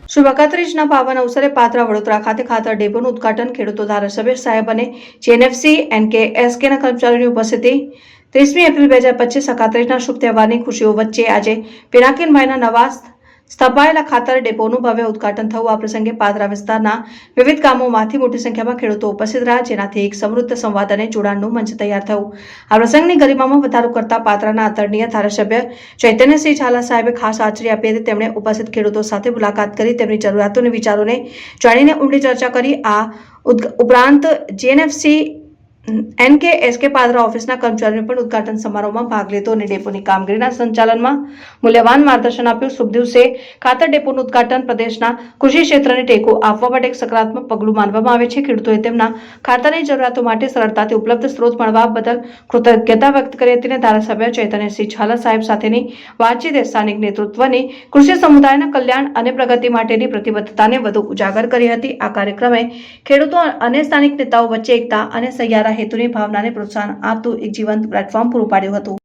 શુભ 31ના પાવન અવસરે પાદરા વડોદરા ખાતે ખાતર ડેપોનું ઉદ્ઘાટન ખેડૂતો ધારાસભ્ય સાહેબ અને જેએનએફસી એનકેએસકેના કર્મચારીઓની ઉપસ્થિતિ 30મી એપ્રિલ 2025 31ના શુભ તહેવારની ખુશીઓ વચ્ચે આજે પિનાકીનભાઈના નવા સ્થપાયેલા ખાતર ડેપોનું ભવ્ય ઉદ્ઘાટન થયું। આ પ્રસંગે પાદરા વિસ્તારના વિવિધ ગામોમાંથી મોટી સંખ્યામાં ખેડૂતો ઉપસ્થિત રહ્યા, જેનાથી એક સમૃદ્ધ સંવાદ અને જોડાણનું મંચ તૈયાર થયું। આ પ્રસંગની ગરિમામાં વધારો કરતા પાદરાના આદરણીય ધારાસભ્ય ચૈતન્યસિંહ ઝાલા સાહેબે ખાસ હાજરી આપી હતી। તેમણે ઉપસ્થિત ખેડૂતો સાથે મુલાકાત કરી તેમની જરૂરિયાતો અને વિચારોને જાણીને ઊંડી ચર્ચા કરી। આ ઉપરાંત જેએનએફસી એનકેએસકે પાદરા ઓફિસના કર્મચારીઓએ પણ ઉદ્ઘાટન સમારોહમાં ભાગ લીધો અને ડેપોની કામગીરીના સંચાલનમાં મૂલ્યવાન માર્ગદર્શન આપ્યું। શુભ દિવસે ખાતર ડેપોનું ઉદ્ઘાટન પ્રદેશના કૃષિ ક્ષેત્રને ટેકો આપવા માટે એક સકારાત્મક પગલું માનવામાં આવે છે। ખેડૂતોએ તેમના ખાતરની જરૂરિયાતો માટે સરળતાથી ઉપલબ્ધ સ્ત્રોત મળવા બદલ કૃતજ્ઞતા વ્યક્ત કરી હતી અને ધારાસભ્ય ચૈતન્યસિંહ ઝાલા સાહેબ સાથેની વાતચીતે સ્થાનિક નેતૃત્વની કૃષિ સમુદાયના કલ્યાણ અને પ્રગતિ માટેની પ્રતિબદ્ધતાને વધુ ઉજાગર કરી હતી। આ કાર્યક્રમે ખેડૂતો અને સ્થાનિક નેતાઓ વચ્ચે એકતા અને સહિયારા હેતુની ભાવનાને પ્રોત્સાહન આપતું એક જીવંત પ્લેટફોર્મ પૂરું પાડ્યું હતું।